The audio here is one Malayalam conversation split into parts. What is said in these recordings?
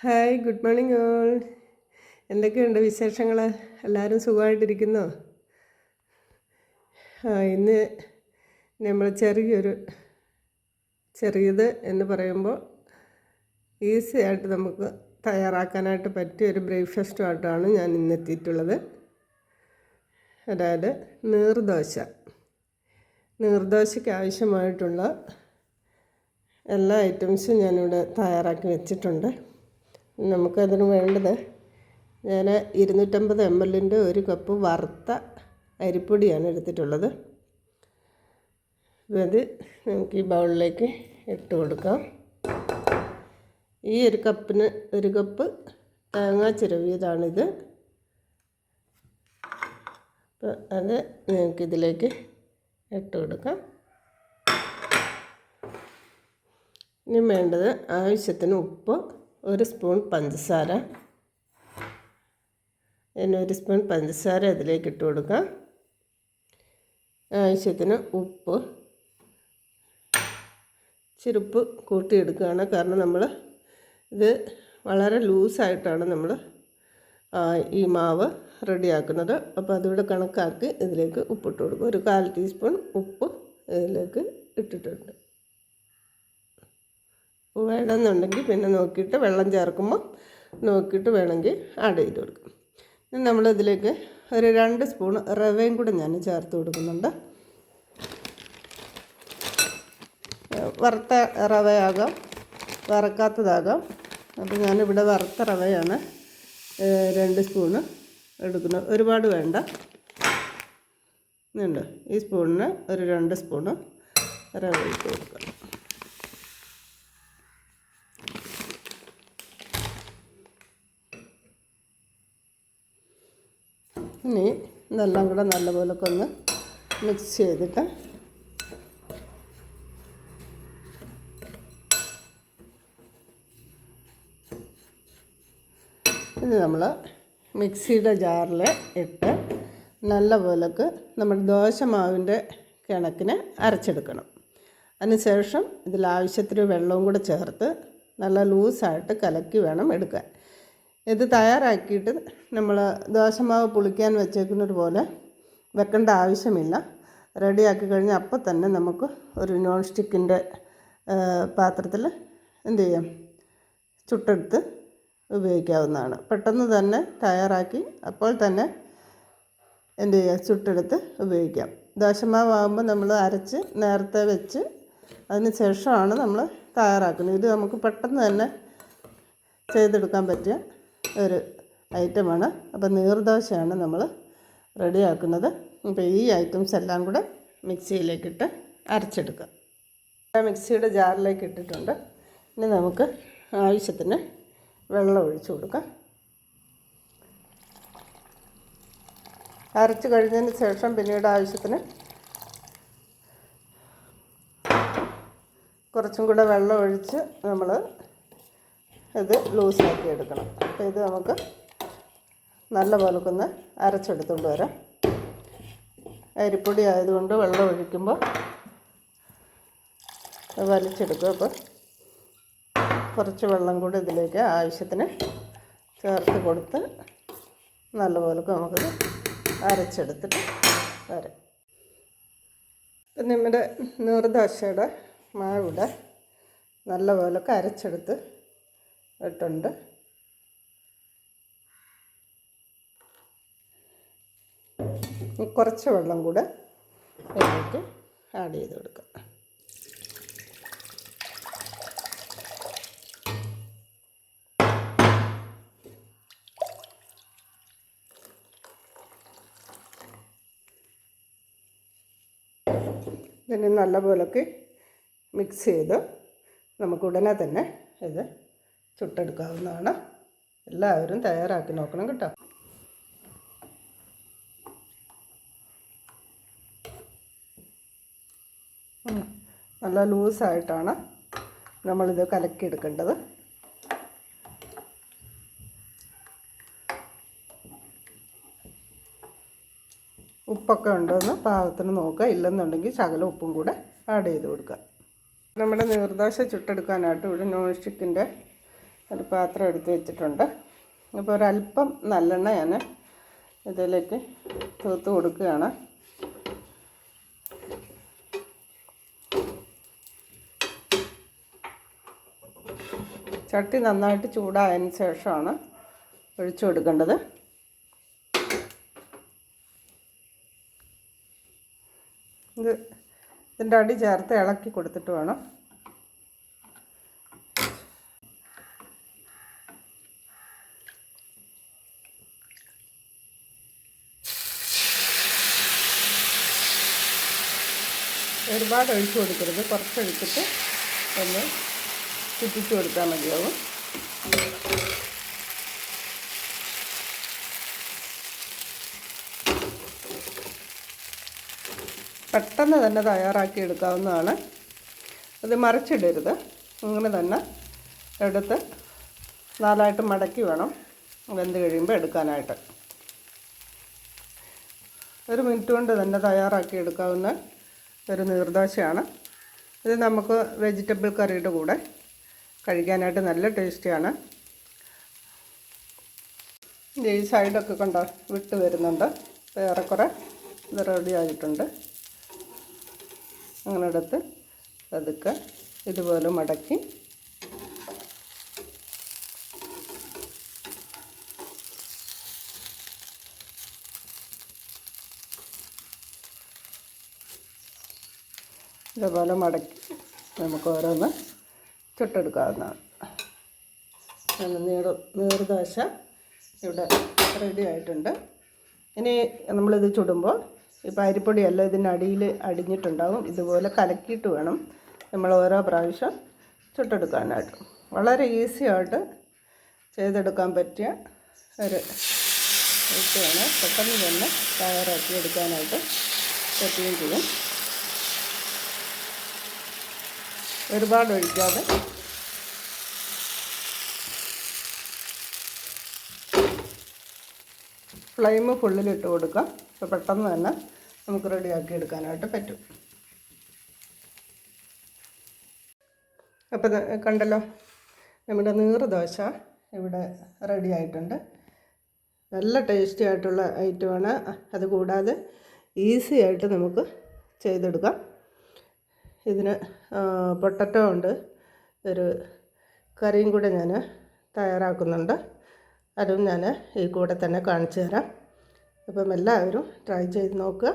Hi, good morning all. എന്തൊക്കെയുണ്ട് വിശേഷങ്ങൾ? എല്ലാവരും സുഖമായിട്ടിരിക്കുന്നോ? ഇന്ന് നമ്മൾ ചെറിയത് എന്ന് പറയുമ്പോൾ ഈസി ആയിട്ട് നമുക്ക് തയ്യാറാക്കാനായിട്ട് പറ്റിയൊരു ബ്രേക്ക്ഫാസ്റ്റുമായിട്ടാണ് ഞാൻ ഇന്ന് എത്തിയിട്ടുള്ളത്. അതായത് നീർദോശയ്ക്ക് ആവശ്യമായിട്ടുള്ള എല്ലാ ഐറ്റംസും ഞാനിവിടെ തയ്യാറാക്കി വെച്ചിട്ടുണ്ട്. നമുക്കതിന് വേണ്ടത്, ഞാൻ 250 ml ഒരു കപ്പ് വറുത്ത അരിപ്പൊടിയാണ് എടുത്തിട്ടുള്ളത്. അത് നമുക്ക് ഈ ബൗളിലേക്ക് ഇട്ട് കൊടുക്കാം. ഈ ഒരു കപ്പിന് 1 കപ്പ് തേങ്ങ ചിരവിയതാണിത്. അപ്പോൾ അത് നമുക്കിതിലേക്ക് ഇട്ട് കൊടുക്കാം. ഇനി വേണ്ടത് ആവശ്യത്തിന് ഉപ്പ്, 1 സ്പൂൺ പഞ്ചസാര. 1 സ്പൂൺ പഞ്ചസാര അതിലേക്ക് ഇട്ട് കൊടുക്കാം. ആവശ്യത്തിന് ഉപ്പ്, ഇച്ചിരി കൂട്ടിയെടുക്കുകയാണ്. കാരണം നമ്മൾ ഇത് വളരെ ലൂസായിട്ടാണ് നമ്മൾ ഈ മാവ് റെഡിയാക്കുന്നത്. അപ്പോൾ അതുകൂടെ കണക്കാക്കി ഇതിലേക്ക് ഉപ്പിട്ട് കൊടുക്കും. 1/4 ടീസ്പൂൺ ഉപ്പ് ഇതിലേക്ക് ഇട്ടിട്ടുണ്ട്. വേണമെന്നുണ്ടെങ്കിൽ പിന്നെ നോക്കിയിട്ട് വെള്ളം ചേർക്കുമ്പോൾ നോക്കിയിട്ട് വേണമെങ്കിൽ ആഡ് ചെയ്ത് കൊടുക്കും. ഇനി നമ്മളിതിലേക്ക് 2 സ്പൂൺ റവയും കൂടെ ഞാൻ ചേർത്ത് കൊടുക്കുന്നുണ്ട്. വറുത്ത റവയാകാം, വറക്കാത്തതാകാം. അപ്പോൾ ഞാനിവിടെ വറുത്ത റവയാണ് 2 സ്പൂണ് എടുക്കുന്നത്. ഒരുപാട് വേണ്ട. ഇതുണ്ട്, ഈ സ്പൂണിന് 2 സ്പൂണ് റവ ഇട്ട് കൊടുക്കാം. ഇനി ഇതെല്ലാം കൂടെ നല്ലപോലെ ഒന്ന് മിക്സ് ചെയ്തിട്ട് ഇത് നമ്മൾ മിക്സിയുടെ ജാറിൽ ഇട്ട് നല്ലപോലെ നമ്മുടെ ദോശമാവിൻ്റെ കണക്കിന് അരച്ചെടുക്കണം. അതിനുശേഷം ഇതിലാവശ്യത്തിന് വെള്ളവും കൂടെ ചേർത്ത് നല്ല ലൂസായിട്ട് കലക്കി വേണം എടുക്കാൻ. ഇത് തയ്യാറാക്കിയിട്ട് നമ്മൾ ദോശമാവ് പുളിക്കാൻ വെച്ചേക്കുന്നത് പോലെ വെക്കേണ്ട ആവശ്യമില്ല. റെഡിയാക്കി കഴിഞ്ഞാൽ അപ്പം തന്നെ നമുക്ക് ഒരു നോൺ സ്റ്റിക്കിൻ്റെ പാത്രത്തിൽ എന്ത് ചെയ്യാം, ചുട്ടെടുത്ത് ഉപയോഗിക്കാവുന്നതാണ്. പെട്ടെന്ന് തന്നെ തയ്യാറാക്കി അപ്പോൾ തന്നെ എന്ത് ചെയ്യുക, ചുട്ടെടുത്ത് ഉപയോഗിക്കാം. ദോശമാവാകുമ്പോൾ നമ്മൾ അരച്ച് നേരത്തെ വെച്ച് അതിന് ശേഷമാണ് നമ്മൾ തയ്യാറാക്കുന്നത്. ഇത് നമുക്ക് പെട്ടെന്ന് തന്നെ ചെയ്തെടുക്കാൻ പറ്റിയ ഒരു ഐറ്റമാണ്. അപ്പോൾ നീർദോശയാണ് നമ്മൾ റെഡിയാക്കുന്നത്. അപ്പോൾ ഈ ഐറ്റംസ് എല്ലാം കൂടെ മിക്സിയിലേക്കിട്ട് അരച്ചെടുക്കാം. മിക്സിയുടെ ജാറിലേക്ക് ഇട്ടിട്ടുണ്ട്. ഇനി നമുക്ക് ആവശ്യത്തിന് വെള്ളം ഒഴിച്ച് കൊടുക്കാം. അരച്ച് കഴിഞ്ഞതിന് ശേഷം പിന്നീട് ആവശ്യത്തിന് കുറച്ചും കൂടെ വെള്ളം ഒഴിച്ച് നമ്മൾ ഇത് ലൂസാക്കി എടുക്കണം. അപ്പോൾ ഇത് നമുക്ക് നല്ല പോലെ ഒന്ന് അരച്ചെടുത്തുകൊണ്ട് വരാം. അരിപ്പൊടി ആയതുകൊണ്ട് വെള്ളം ഒഴിക്കുമ്പോൾ വലിച്ചെടുക്കും. അപ്പോൾ കുറച്ച് വെള്ളം കൂടി ഇതിലേക്ക് ആവശ്യത്തിന് ചേർത്ത് കൊടുത്ത് നല്ലപോലെ നമുക്കത് അരച്ചെടുത്തിട്ട് വരാം. ഇപ്പം നമ്മുടെ നീർദോശയുടെ മാവിടെ നല്ലപോലെ അരച്ചെടുത്ത് ഇട്ടുണ്ട്. കുറച്ച് വെള്ളം കൂടെ ഇതിലേക്ക് ആഡ് ചെയ്ത് കൊടുക്കാം. ഇതിന് നല്ലപോലൊക്കെ മിക്സ് ചെയ്ത് നമുക്ക് ഉടനെ തന്നെ ഇത് ചുട്ടെടുക്കാവുന്നതാണ്. എല്ലാവരും തയ്യാറാക്കി നോക്കണം കേട്ടോ. നല്ല ലൂസായിട്ടാണ് നമ്മളിത് കലക്കിയെടുക്കേണ്ടത്. ഉപ്പൊക്കെ ഉണ്ടോയെന്ന് പാകത്തിന് നോക്കുക. ഇല്ലെന്നുണ്ടെങ്കിൽ ശകലം ഉപ്പും കൂടെ ആഡ് ചെയ്ത് കൊടുക്കുക. നമ്മുടെ നീർദോശ ചുട്ടെടുക്കാനായിട്ട് ഇവിടെ നോൺ സ്റ്റിക്കിൻ്റെ ഒരു പാത്രം എടുത്ത് വെച്ചിട്ടുണ്ട്. അപ്പോൾ ഒരല്പം നല്ലെണ്ണ ഞാൻ ഇതിലേക്ക് തൂത്ത് കൊടുക്കുകയാണ്. ചട്ടി നന്നായിട്ട് ചൂടായതിന് ശേഷമാണ് ഒഴിച്ചു കൊടുക്കേണ്ടത്. ഇതിൻ്റെ അടി ചേർത്ത് ഇളക്കി കൊടുത്തിട്ട് വേണം. ഒരുപാട് ഒഴിച്ചു കൊടുക്കരുത്, കുറച്ചൊഴിച്ചിട്ട് ഒന്ന് ചുറ്റിച്ച് കൊടുത്താൽ മതിയാവും. പെട്ടെന്ന് തന്നെ തയ്യാറാക്കി എടുക്കാവുന്നതാണ്. അത് മറിച്ചിടരുത്, അങ്ങനെ തന്നെ എടുത്ത് നാലായിട്ട് മടക്കി വേണം വെന്ത് കഴിയുമ്പോൾ എടുക്കാനായിട്ട്. 1 മിനിറ്റ് കൊണ്ട് തന്നെ തയ്യാറാക്കി എടുക്കാവുന്ന ഒരു നീർദോശയാണ് ഇത്. നമുക്ക് വെജിറ്റബിൾ കറിയുടെ കൂടെ കഴിക്കാനായിട്ട് നല്ല ടേസ്റ്റിയാണ്. ഈ സൈഡൊക്കെ കണ്ടോ വിട്ട് വരുന്നുണ്ട്. ഏറെക്കുറെ ഇത് റെഡി ആയിട്ടുണ്ട്. അങ്ങനെ എടുത്ത് പതുക്കെ ഇതുപോലെ മടക്കി ഇതുപോലെ മടക്കി നമുക്ക് ഓരോന്ന് ചുട്ടെടുക്കാവുന്നതാണ്. നീർദോശ ഇവിടെ റെഡി ആയിട്ടുണ്ട്. ഇനി നമ്മളിത് ചുടുമ്പോൾ ഇപ്പോൾ അരിപ്പൊടിയല്ല ഇതിനടിയിൽ അടിഞ്ഞിട്ടുണ്ടാകും. ഇതുപോലെ കലക്കിയിട്ട് വേണം നമ്മൾ ഓരോ പ്രാവശ്യം ചുട്ടെടുക്കാനായിട്ട്. വളരെ ഈസി ആയിട്ട് ചെയ്തെടുക്കാൻ പറ്റിയ ഒരു ഐറ്റമാണ്. പെട്ടെന്ന് തന്നെ തയ്യാറാക്കി എടുക്കാനായിട്ട് പറ്റുകയും ചെയ്യും. ഒരുപാട് ഒഴിക്കാതെ ഫ്ലെയിം ഫുള്ളിലിട്ട് കൊടുക്കാം. അപ്പോൾ പെട്ടെന്ന് തന്നെ നമുക്ക് റെഡിയാക്കി എടുക്കാനായിട്ട് പറ്റും. അപ്പോൾ കണ്ടല്ലോ, നമ്മുടെ നീർദോശ ഇവിടെ റെഡി ആയിട്ടുണ്ട്. നല്ല ടേസ്റ്റി ആയിട്ടുള്ള ഐറ്റമാണ്. അതുകൂടാതെ ഈസി ആയിട്ട് നമുക്ക് ചെയ്തെടുക്കാം. ഇതിന് പൊട്ടറ്റോ ഉണ്ട്, ഒരു കറിയും കൂടെ ഞാൻ തയ്യാറാക്കുന്നുണ്ട്. അതും ഞാൻ ഈ കൂടെ തന്നെ കാണിച്ചു തരാം. അപ്പം എല്ലാവരും ട്രൈ ചെയ്ത് നോക്കുക.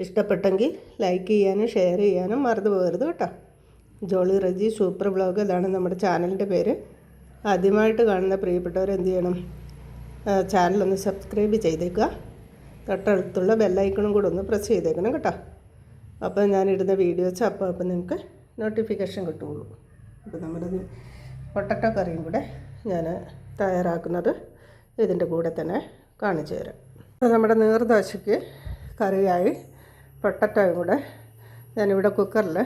ഇഷ്ടപ്പെട്ടെങ്കിൽ ലൈക്ക് ചെയ്യാനും ഷെയർ ചെയ്യാനും മറന്നു പോകരുത് കേട്ടോ. ജോളി റജി സൂപ്പർ വ്ളോഗ്, ഇതാണ് നമ്മുടെ ചാനലിൻ്റെ പേര്. ആദ്യമായിട്ട് കാണുന്ന പ്രിയപ്പെട്ടവർ എന്ത് ചെയ്യണം, ചാനലൊന്ന് സബ്സ്ക്രൈബ് ചെയ്തേക്കുക. തൊട്ടടുത്തുള്ള ബെല്ലൈക്കണും കൂടെ ഒന്ന് പ്രസ് ചെയ്തേക്കണം കേട്ടോ. അപ്പോൾ ഞാനിടുന്ന വീഡിയോസ് അപ്പോൾ നിങ്ങൾക്ക് നോട്ടിഫിക്കേഷൻ കിട്ടുള്ളൂ. അപ്പോൾ നമ്മുടെ പൊട്ടറ്റോ കറിയും കൂടെ ഞാൻ തയ്യാറാക്കുന്നത് ഇതിൻ്റെ കൂടെ തന്നെ കാണിച്ചു തരാം. അപ്പോൾ നമ്മുടെ നീർദോശയ്ക്ക് കറിയായി പൊട്ടറ്റോയും കൂടെ ഞാനിവിടെ കുക്കറിൽ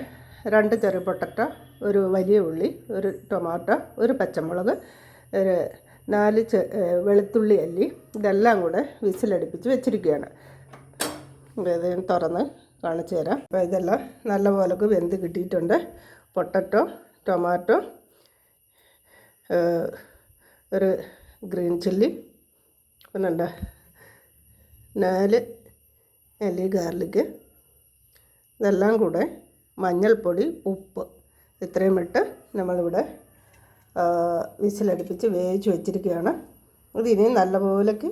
2 ചെറിയ പൊട്ടറ്റോ, ഒരു വലിയ ഉള്ളി, ഒരു ടൊമാറ്റോ, ഒരു പച്ചമുളക്, ഒരു 4 വെളുത്തുള്ളി അല്ലി, ഇതെല്ലാം കൂടെ വിസിലടുപ്പിച്ച് വെച്ചിരിക്കുകയാണ്. ഇത് തുറന്ന് കാണിച്ചു തരാം. അപ്പോൾ ഇതെല്ലാം നല്ലപോലെ വെന്ത് കിട്ടിയിട്ടുണ്ട്. പൊട്ടറ്റോ, ടൊമാറ്റോ, ഒരു ഗ്രീൻ ചില്ലി, പിന്നെന്താ 4 അല്ലി ഗാർലിക്ക്, ഇതെല്ലാം കൂടെ മഞ്ഞൾപ്പൊടി, ഉപ്പ് ഇത്രയും ഇട്ട് നമ്മളിവിടെ വിസിലടുപ്പിച്ച് വേവിച്ച് വെച്ചിരിക്കുകയാണ്. ഇതിനി നല്ലപോലേക്ക്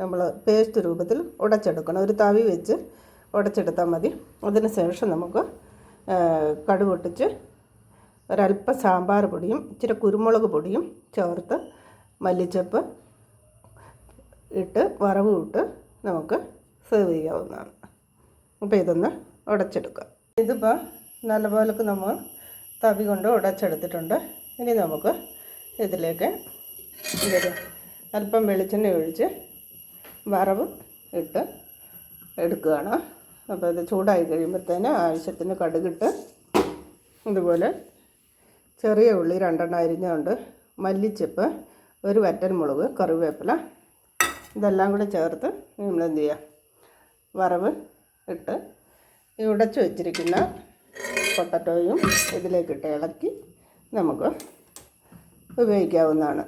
നമ്മൾ പേസ്റ്റ് രൂപത്തിൽ ഉടച്ചെടുക്കണം. ഒരു തവി വെച്ച് ഉടച്ചെടുത്താൽ മതി. അതിന് ശേഷം നമുക്ക് കടുക് പൊട്ടിച്ച് ഒരല്പം സാമ്പാർ പൊടിയും ഇച്ചിരി കുരുമുളക് പൊടിയും ചേർത്ത് മല്ലിച്ചപ്പ് ഇട്ട് വറവ് ഇട്ട് നമുക്ക് സെർവ് ചെയ്യാവുന്നതാണ്. അപ്പോൾ ഇതൊന്ന് ഉടച്ചെടുക്കാം. ഇതിപ്പോൾ നല്ലപോലെ നമ്മൾ തവി കൊണ്ട് ഉടച്ചെടുത്തിട്ടുണ്ട്. ഇനി നമുക്ക് ഇതിലേക്ക് അല്പം വെളിച്ചെണ്ണ ഒഴിച്ച് വറവ് ഇട്ട് എടുക്കുകയാണ്. അപ്പോൾ ഇത് ചൂടായി കഴിയുമ്പോഴത്തേന് ആവശ്യത്തിന് കടുകിട്ട് ഇതുപോലെ ചെറിയ ഉള്ളി 2 അരിഞ്ഞുണ്ട്, മല്ലിച്ചപ്പ്, ഒരു വറ്റൽമുളക്, കറിവേപ്പില, ഇതെല്ലാം കൂടെ ചേർത്ത് നമ്മൾ എന്ത് ചെയ്യുക, വറവ് ഇട്ട് ഈ ഉടച്ച് വെച്ചിരിക്കുന്ന പൊട്ടറ്റോയും ഇതിലേക്കിട്ട് ഇളക്കി നമുക്ക് ഉപയോഗിക്കാവുന്നതാണ്.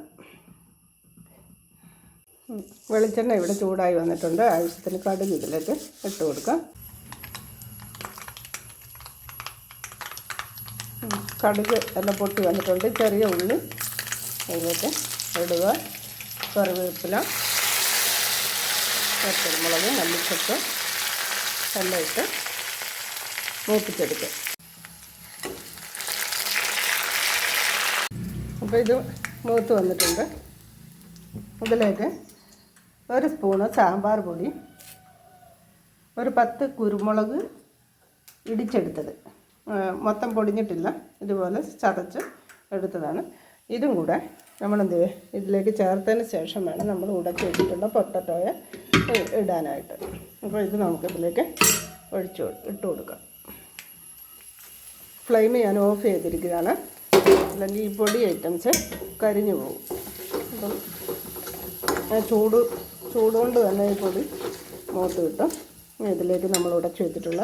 വെളിച്ചെണ്ണ ഇവിടെ ചൂടായി വന്നിട്ടുണ്ട്. ആവശ്യത്തിന് കടുക് ഇതിലേക്ക് ഇട്ട് കൊടുക്കാം. കടുക് എല്ലാം പൊട്ടി വന്നിട്ടുണ്ട്. ചെറിയ ഉള്ളി അതിലേക്ക് ഇടുക. കറിവേപ്പില, പച്ചമുളക്, മല്ലിച്ചപ്പ് എല്ലാം ഇട്ട് മൂപ്പിച്ചെടുക്കുക. അപ്പോൾ ഇത് മൂത്ത് വന്നിട്ടുണ്ട്. ഇതിലേക്ക് 1 സ്പൂണ് സാമ്പാർ പൊടി, ഒരു 10 കുരുമുളക് ഇടിച്ചെടുത്തത്, മൊത്തം പൊടിഞ്ഞിട്ടില്ല, ഇതുപോലെ ചതച്ച് എടുത്തതാണ്. ഇതും കൂടെ നമ്മൾ എന്ത് ചെയ്യുക, ഇതിലേക്ക് ചേർത്തതിന് ശേഷം വേണം നമ്മൾ ഉടച്ച് വെച്ചിട്ടുള്ള പൊട്ടറ്റോയെ ഇടാനായിട്ട്. അപ്പോൾ ഇത് നമുക്കിതിലേക്ക് ഇട്ട് കൊടുക്കാം. ഫ്ലെയിം ഞാൻ ഓഫ് ചെയ്തിരിക്കുകയാണ്, അല്ലെങ്കിൽ ഈ പൊടി ഐറ്റംസ് കരിഞ്ഞു പോകും. അപ്പം ചൂടുകൊണ്ട് തന്നെ ഈ പൊടി മൂത്ത് കിട്ടും. ഇതിലേക്ക് നമ്മൾ ഉടച്ച് വെച്ചിട്ടുള്ള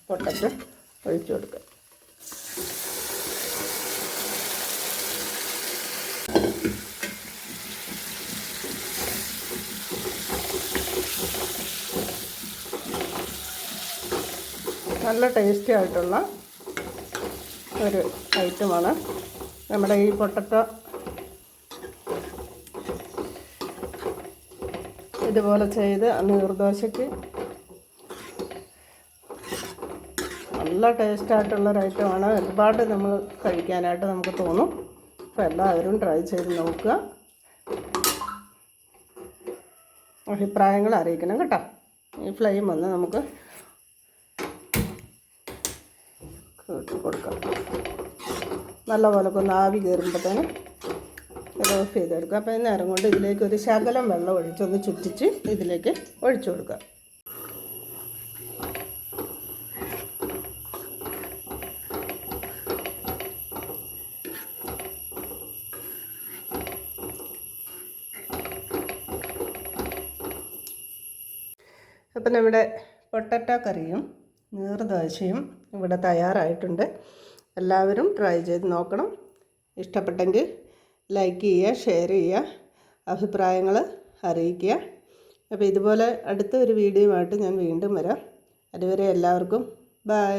പൊട്ടറ്റോ ഒഴിച്ചു കൊടുക്കുക. നല്ല ടേസ്റ്റി ആയിട്ടുള്ള ഒരു ഐറ്റമാണ് നമ്മുടെ ഈ പൊട്ടറ്റോ. ഇതുപോലെ ചെയ്ത് നീർദോശയ്ക്ക് നല്ല ടേസ്റ്റായിട്ടുള്ളൊരു ഐറ്റമാണ്. ഒരുപാട് നമ്മൾ കഴിക്കാനായിട്ട് നമുക്ക് തോന്നും. അപ്പോൾ എല്ലാവരും ട്രൈ ചെയ്ത് നോക്കുക. അഭിപ്രായങ്ങൾ അറിയിക്കണം കേട്ടോ. ഈ ഫ്ലെയിം ഒന്ന് നമുക്ക് കൂട്ടി കൊടുക്കാം. നല്ലപോലെ ഒന്ന് ആവി കയറുമ്പോഴത്തേന് ഇത് ഓഫ് ചെയ്തെടുക്കുക. അപ്പോൾ ഈ നേരം കൊണ്ട് ഇതിലേക്ക് ഒരു ശകലം വെള്ളം ഒഴിച്ചൊന്ന് ചുറ്റിച്ച് ഇതിലേക്ക് ഒഴിച്ചു കൊടുക്കുക. അപ്പം നമ്മുടെ പൊട്ടറ്റോ കറിയും നീർദോശയും ഇവിടെ തയ്യാറായിട്ടുണ്ട്. എല്ലാവരും ട്രൈ ചെയ്ത് നോക്കണം. ഇഷ്ടപ്പെട്ടെങ്കിൽ ലൈക്ക് ചെയ്യുക, ഷെയർ ചെയ്യുക, അഭിപ്രായങ്ങൾ അറിയിക്കുക. അപ്പോൾ ഇതുപോലെ അടുത്ത ഒരു വീഡിയോയുമായിട്ട് ഞാൻ വീണ്ടും വരാം. അതുവരെ എല്ലാവർക്കും ബൈ.